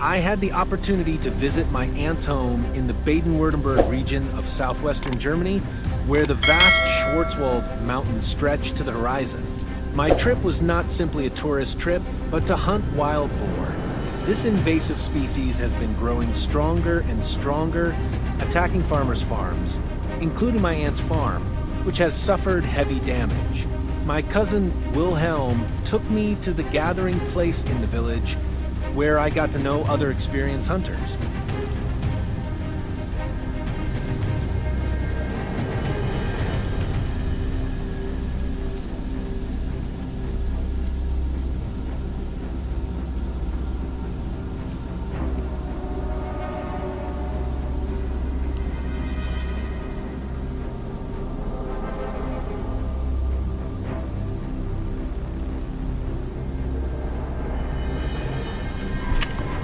I had the opportunity to visit my aunt's home in the Baden-Württemberg region of southwestern Germany, where the vast Schwarzwald mountains stretch to the horizon. My trip was not simply a tourist trip, but to hunt wild boar. This invasive species has been growing stronger and stronger, attacking farmers' farms, including my aunt's farm, which has suffered heavy damage. My cousin Wilhelm took me to the gathering place in the village, where I got to know other experienced hunters.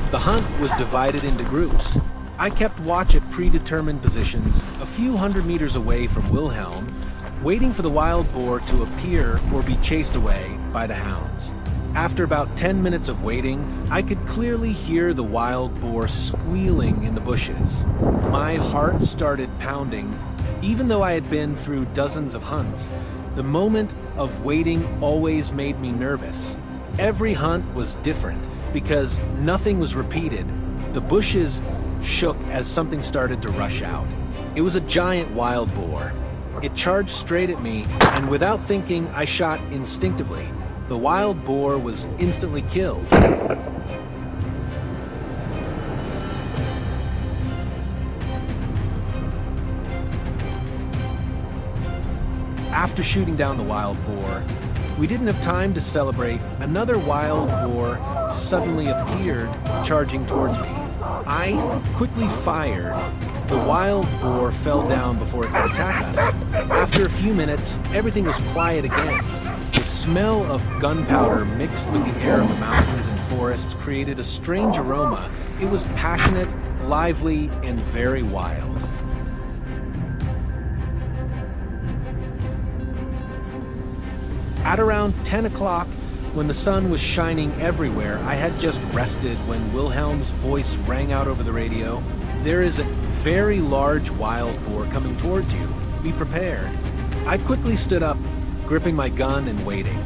The hunt was divided into groups. I kept watch at predetermined positions, a few hundred meters away from Wilhelm, waiting for the wild boar to appear or be chased away by the hounds. After about 10 minutes of waiting, I could clearly hear the wild boar squealing in the bushes. My heart started pounding. Even though I had been through dozens of hunts, the moment of waiting always made me nervous. Every hunt was different, because nothing was repeated. The bushes shook as something started to rush out. It was a giant wild boar. It charged straight at me, and without thinking, I shot instinctively. The wild boar was instantly killed. After shooting down the wild boar, we didn't have time to celebrate. Another wild boar suddenly appeared, charging towards me. I quickly fired. The wild boar fell down before it could attack us. After a few minutes, everything was quiet again. The smell of gunpowder mixed with the air of the mountains and forests created a strange aroma. It was passionate, lively, and very wild. At around 10 o'clock, when the sun was shining everywhere, I had just rested when Wilhelm's voice rang out over the radio. "There is a very large wild boar coming towards you. Be prepared." I quickly stood up, gripping my gun and waiting.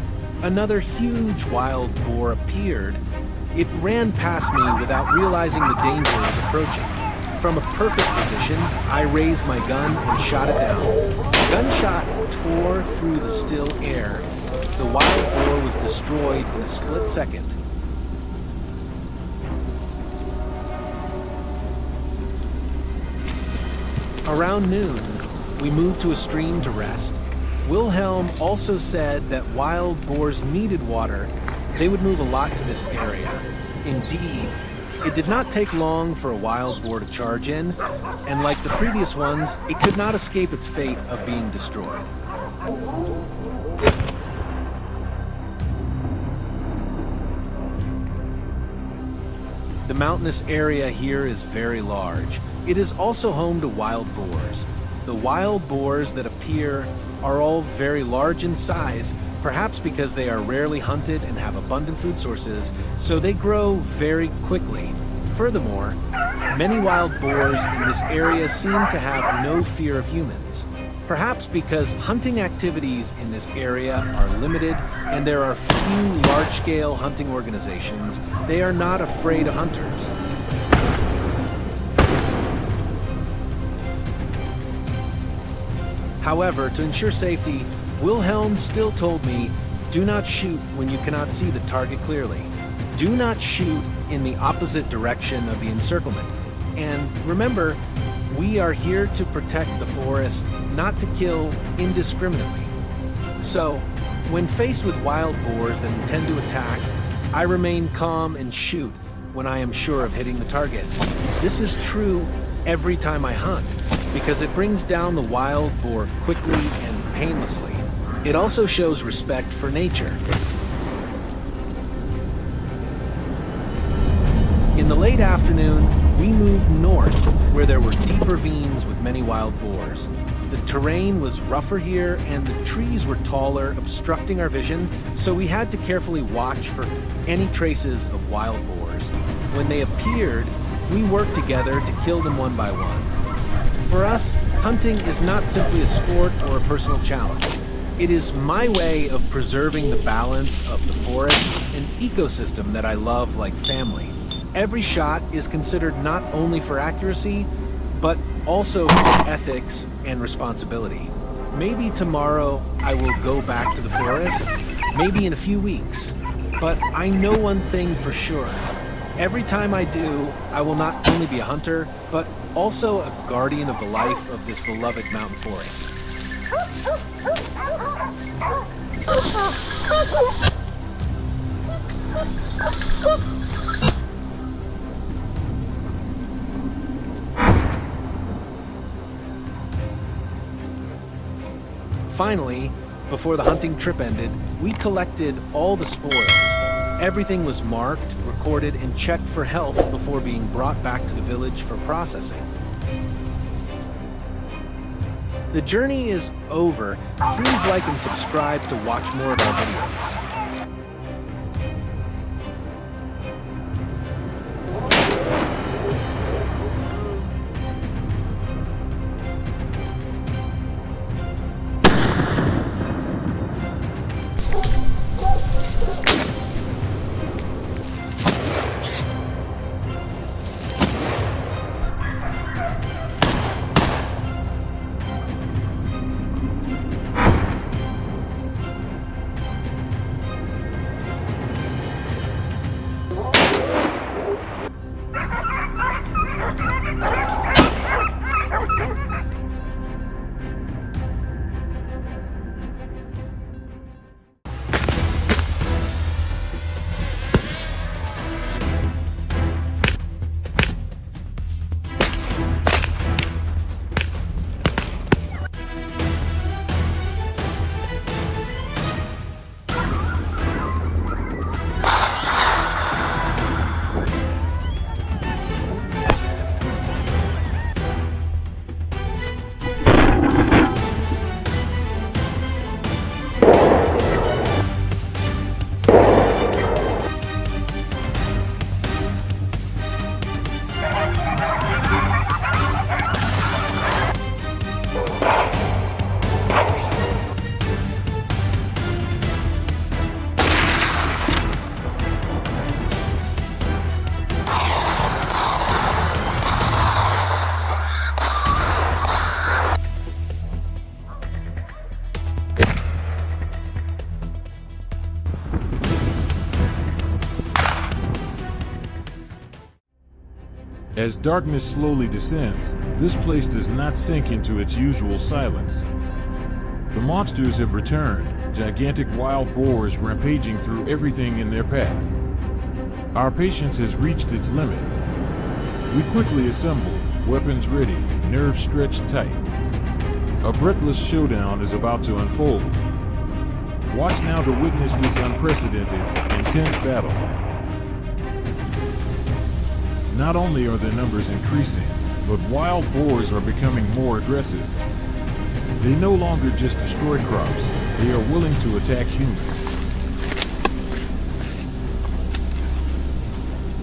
Another huge wild boar appeared. It ran past me without realizing the danger was approaching. From a perfect position, I raised my gun and shot it down. The gunshot tore through the still air. The wild boar was destroyed in a split second. Around noon, we moved to a stream to rest. Wilhelm also said that wild boars needed water. They would move a lot to this area. Indeed, it did not take long for a wild boar to charge in, and like the previous ones, it could not escape its fate of being destroyed. The mountainous area here is very large. It is also home to wild boars. The wild boars that appear are all very large in size, perhaps because they are rarely hunted and have abundant food sources, so they grow very quickly. Furthermore, many wild boars in this area seem to have no fear of humans. Perhaps because hunting activities in this area are limited and there are few large-scale hunting organizations, they are not afraid of hunters. However, to ensure safety, Wilhelm still told me, do not shoot when you cannot see the target clearly. Do not shoot in the opposite direction of the encirclement. And remember, we are here to protect the forest, not to kill indiscriminately. So, when faced with wild boars that intend to attack, I remain calm and shoot when I am sure of hitting the target. This is true every time I hunt, because it brings down the wild boar quickly and painlessly. It also shows respect for nature. In the late afternoon, we moved north, where there were deep ravines with many wild boars. The terrain was rougher here, and the trees were taller, obstructing our vision, so we had to carefully watch for any traces of wild boars. When they appeared, we worked together to kill them one by one. For us, hunting is not simply a sport or a personal challenge. It is my way of preserving the balance of the forest, an ecosystem that I love like family. Every shot is considered not only for accuracy, but also for ethics and responsibility. Maybe tomorrow I will go back to the forest, maybe in a few weeks. But I know one thing for sure. Every time I do, I will not only be a hunter, but also a guardian of the life of this beloved mountain forest. Finally, before the hunting trip ended, we collected all the spoils. Everything was marked, recorded, and checked for health before being brought back to the village for processing. The journey is over. Please like and subscribe to watch more of our videos. As darkness slowly descends, this place does not sink into its usual silence. The monsters have returned, gigantic wild boars rampaging through everything in their path. Our patience has reached its limit. We quickly assemble, weapons ready, nerves stretched tight. A breathless showdown is about to unfold. Watch now to witness this unprecedented, intense battle. Not only are their numbers increasing, but wild boars are becoming more aggressive. They no longer just destroy crops, they are willing to attack humans.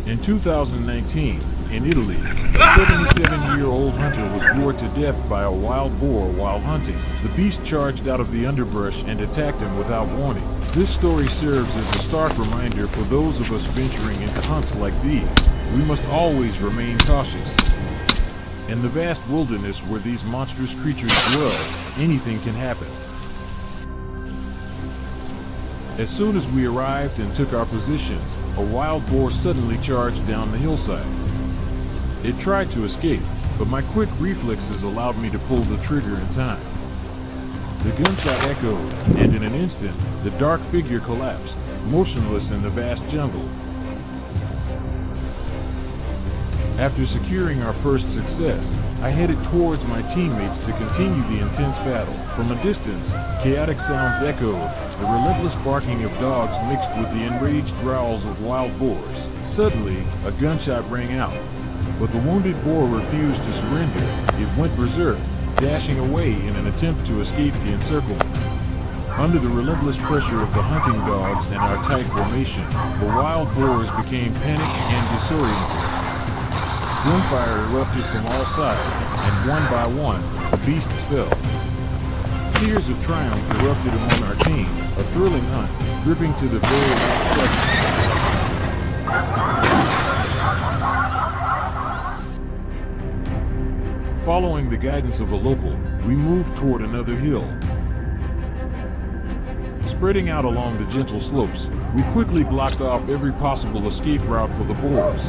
In 2019, in Italy, a 77-year-old hunter was gored to death by a wild boar while hunting. The beast charged out of the underbrush and attacked him without warning. This story serves as a stark reminder for those of us venturing into hunts like these. We must always remain cautious. In the vast wilderness where these monstrous creatures dwell, anything can happen. As soon as we arrived and took our positions, a wild boar suddenly charged down the hillside. It tried to escape, but my quick reflexes allowed me to pull the trigger in time. The gunshot echoed, and in an instant, the dark figure collapsed, motionless in the vast jungle. After securing our first success, I headed towards my teammates to continue the intense battle. From a distance, chaotic sounds echoed, the relentless barking of dogs mixed with the enraged growls of wild boars. Suddenly, a gunshot rang out, but the wounded boar refused to surrender. It went berserk, dashing away in an attempt to escape the encirclement. Under the relentless pressure of the hunting dogs and our tight formation, the wild boars became panicked and disoriented. Gunfire erupted from all sides, and one by one, the beasts fell. Cheers of triumph erupted among our team, a thrilling hunt, gripping to the very last second. Following the guidance of a local, we moved toward another hill. Spreading out along the gentle slopes, we quickly blocked off every possible escape route for the boars.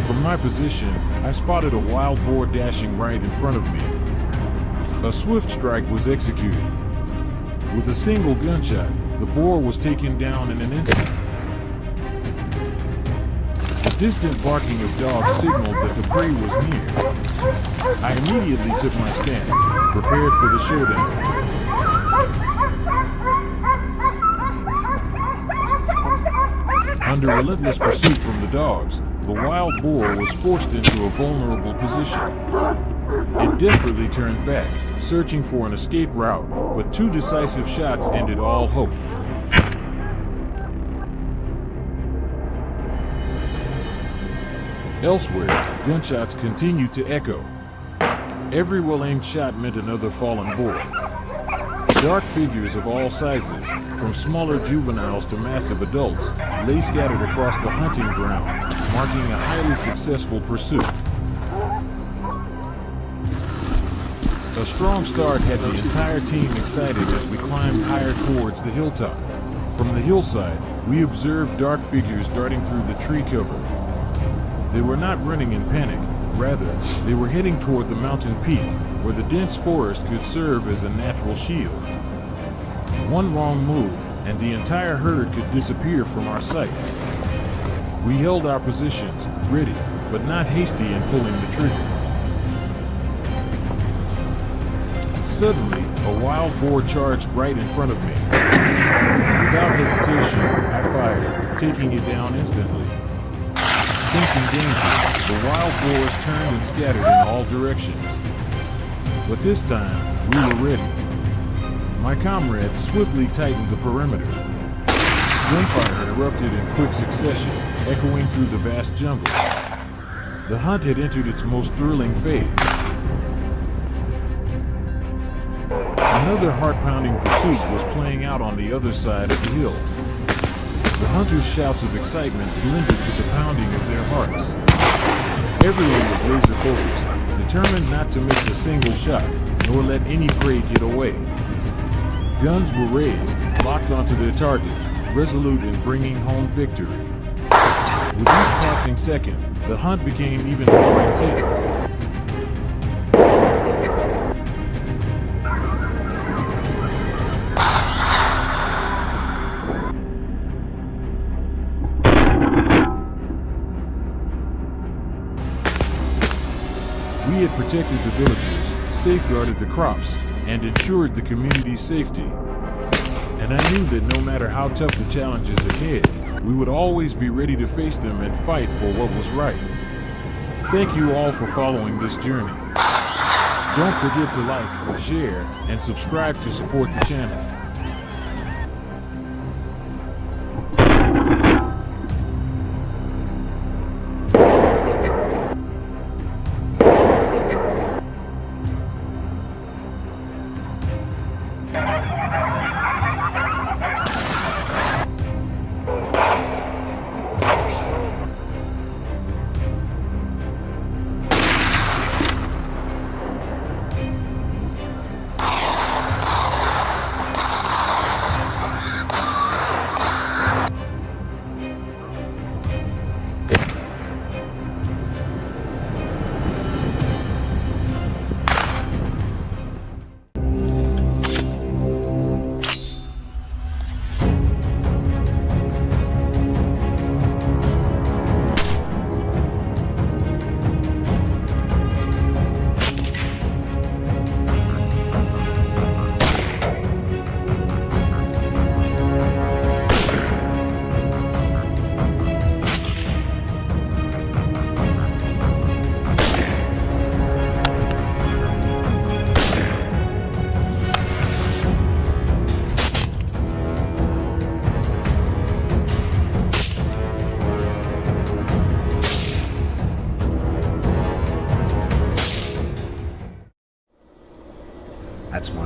From my position, I spotted a wild boar dashing right in front of me. A swift strike was executed. With a single gunshot, the boar was taken down in an instant. The distant barking of dogs signaled that the prey was near. I immediately took my stance, prepared for the showdown. Under relentless pursuit from the dogs, the wild boar was forced into a vulnerable position. It desperately turned back, searching for an escape route, but two decisive shots ended all hope. Elsewhere, gunshots continued to echo. Every well-aimed shot meant another fallen boar. Dark figures of all sizes, from smaller juveniles to massive adults, lay scattered across the hunting ground, marking a highly successful pursuit. A strong start had the entire team excited as we climbed higher towards the hilltop. From the hillside, we observed dark figures darting through the tree cover. They were not running in panic, rather, they were heading toward the mountain peak, where the dense forest could serve as a natural shield. One wrong move, and the entire herd could disappear from our sights. We held our positions, ready, but not hasty in pulling the trigger. Suddenly, a wild boar charged right in front of me. Without hesitation, I fired, taking it down instantly. Sensing danger, the wild boars turned and scattered in all directions. But this time, we were ready. My comrades swiftly tightened the perimeter. Gunfire erupted in quick succession, echoing through the vast jungle. The hunt had entered its most thrilling phase. Another heart-pounding pursuit was playing out on the other side of the hill. The hunters' shouts of excitement blended with the pounding of their hearts. Everyone was laser-focused, determined not to miss a single shot, nor let any prey get away. Guns were raised, locked onto their targets, resolute in bringing home victory. With each passing second, the hunt became even more intense. We had protected the villagers, safeguarded the crops, and ensured the community's safety. And I knew that no matter how tough the challenges ahead, we would always be ready to face them and fight for what was right. Thank you all for following this journey. Don't forget to like, share, and subscribe to support the channel.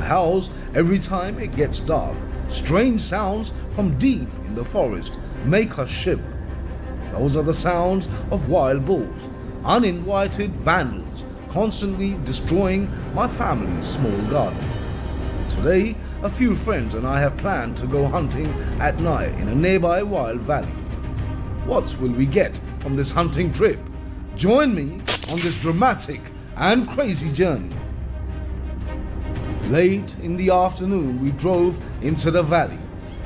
howls every time it gets dark. Strange sounds from deep in the forest make us shiver. Those are the sounds of wild boars, uninvited vandals, constantly destroying my family's small garden. Today, a few friends and I have planned to go hunting at night in a nearby wild valley. What will we get from this hunting trip? Join me on this dramatic and crazy journey. Late in the afternoon, we drove into the valley,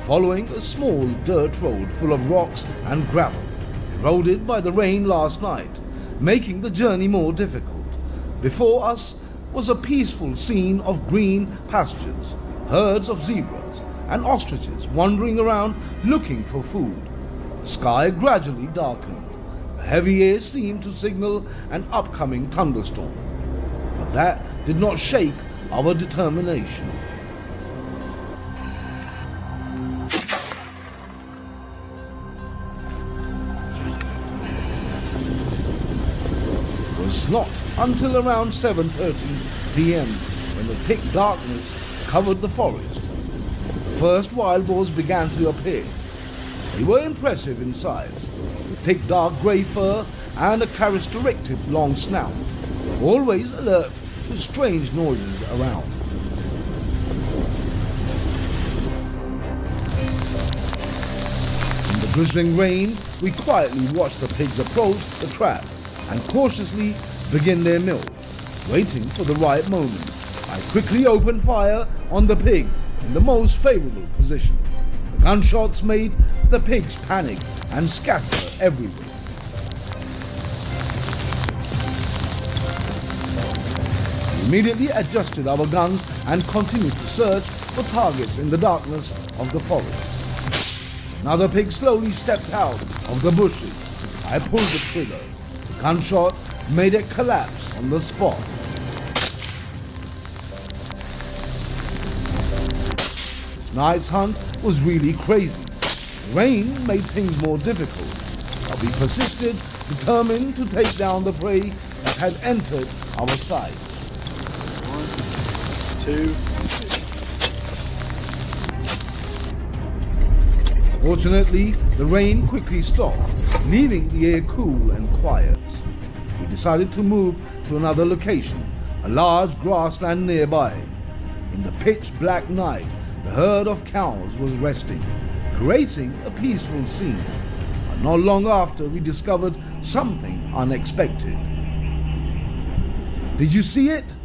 following a small dirt road full of rocks and gravel, eroded by the rain last night, making the journey more difficult. Before us was a peaceful scene of green pastures, herds of zebras and ostriches wandering around looking for food. The sky gradually darkened. A heavy air seemed to signal an upcoming thunderstorm, but that did not shake our determination. It was not until around 7:30 p.m. when the thick darkness covered the forest. The first wild boars began to appear. They were impressive in size, with thick dark grey fur and a characteristic long snout, always alert to strange noises around. In the drizzling rain, we quietly watched the pigs approach the trap and cautiously begin their meal, waiting for the right moment. I quickly opened fire on the pig in the most favorable position. The gunshots made the pigs panic and scatter everywhere. We immediately adjusted our guns and continued to search for targets in the darkness of the forest. Another pig slowly stepped out of the bushes. I pulled the trigger. The gunshot made it collapse on the spot. This night's hunt was really crazy. The rain made things more difficult, but we persisted, determined to take down the prey that had entered our sights. 1, 2. Fortunately, the rain quickly stopped, leaving the air cool and quiet. We decided to move to another location, a large grassland nearby. In the pitch black night, the herd of cows was resting, creating a peaceful scene. But not long after, we discovered something unexpected. Did you see it?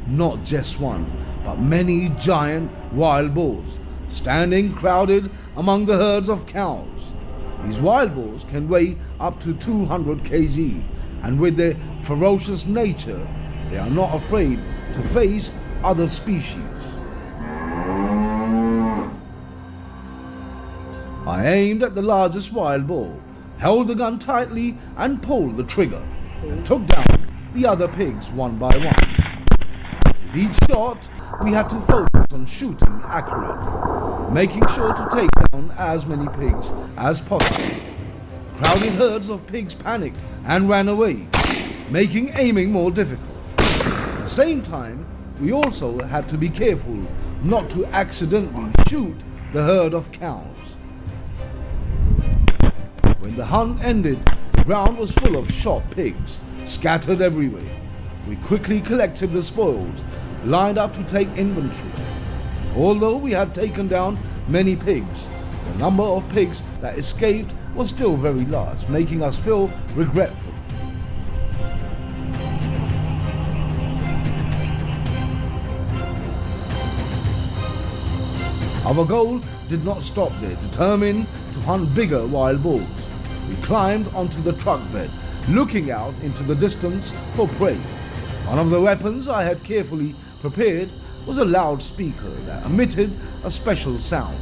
Not just one, but many giant wild boars, standing crowded among the herds of cows. These wild boars can weigh up to 200 kg, and with their ferocious nature, they are not afraid to face other species. I aimed at the largest wild boar, held the gun tightly and pulled the trigger, and took down the other pigs one by one. With each shot, we had to focus on shooting accurately, making sure to take down as many pigs as possible. Crowded herds of pigs panicked and ran away, making aiming more difficult. At the same time, we also had to be careful not to accidentally shoot the herd of cows. When the hunt ended, the ground was full of shot pigs, scattered everywhere. We quickly collected the spoils, lined up to take inventory. Although we had taken down many pigs, the number of pigs that escaped was still very large, making us feel regretful. Our goal did not stop there. Determined to hunt bigger wild boars, we climbed onto the truck bed, looking out into the distance for prey. One of the weapons I had carefully prepared was a loudspeaker that emitted a special sound.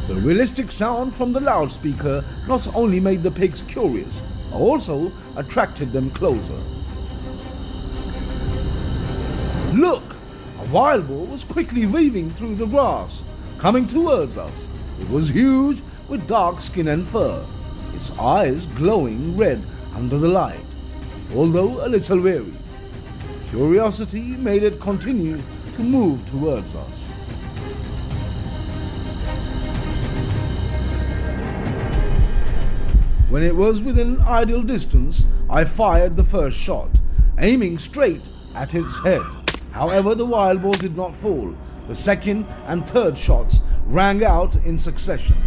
The realistic sound from the loudspeaker not only made the pigs curious, but also attracted them closer. Look! A wild boar was quickly weaving through the grass, coming towards us. It was huge, with dark skin and fur, its eyes glowing red under the light, although a little wary. Curiosity made it continue to move towards us. When it was within ideal distance, I fired the first shot, aiming straight at its head. However, the wild boar did not fall. The second and third shots rang out in succession.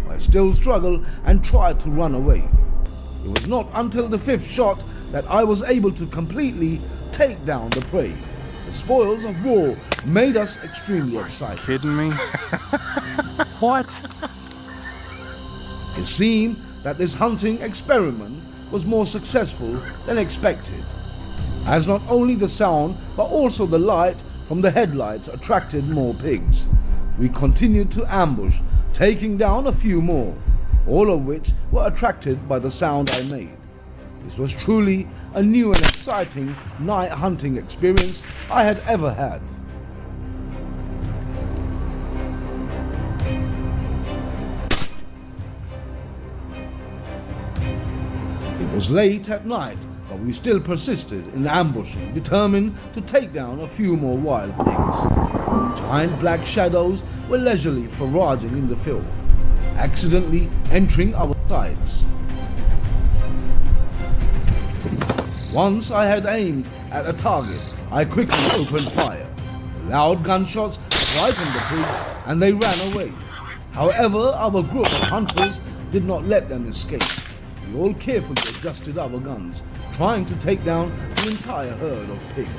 I still struggled and tried to run away. It was not until the fifth shot that I was able to completely take down the prey. The spoils of war made us extremely excited. Kidding me? What? It seemed that this hunting experiment was more successful than expected, as not only the sound but also the light from the headlights attracted more pigs. We continued to ambush, taking down a few more, all of which were attracted by the sound I made. This was truly a new and exciting night hunting experience I had ever had. It was late at night, but we still persisted in ambushing, determined to take down a few more wild pigs. Giant black shadows were leisurely foraging in the field, accidentally entering our sights. Once I had aimed at a target, I quickly opened fire. Loud gunshots frightened the pigs and they ran away. However, our group of hunters did not let them escape. We all carefully adjusted our guns, trying to take down the entire herd of pigs.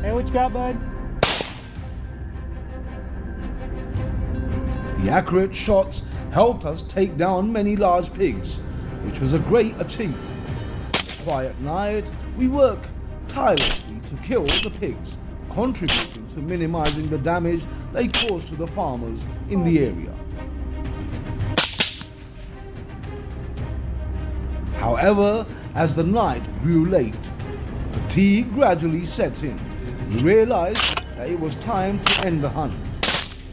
Hey, what you got, bud? The accurate shots helped us take down many large pigs, which was a great achievement. On a quiet night, we worked tirelessly to kill the pigs, contributing to minimizing the damage they caused to the farmers in the area. However, as the night grew late, fatigue gradually set in. We realized that it was time to end the hunt.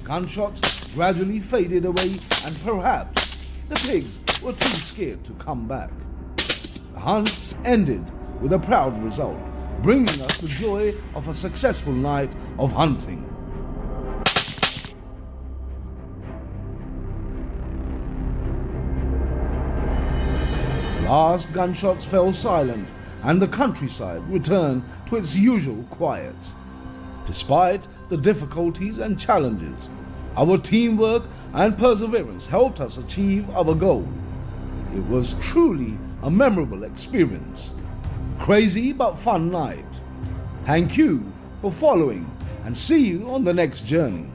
Gunshots gradually faded away and perhaps the pigs were too scared to come back. The hunt ended with a proud result, bringing us the joy of a successful night of hunting. The last gunshots fell silent and the countryside returned to its usual quiet. Despite the difficulties and challenges, our teamwork and perseverance helped us achieve our goal. It was truly a memorable experience. Crazy but fun night. Thank you for following and see you on the next journey.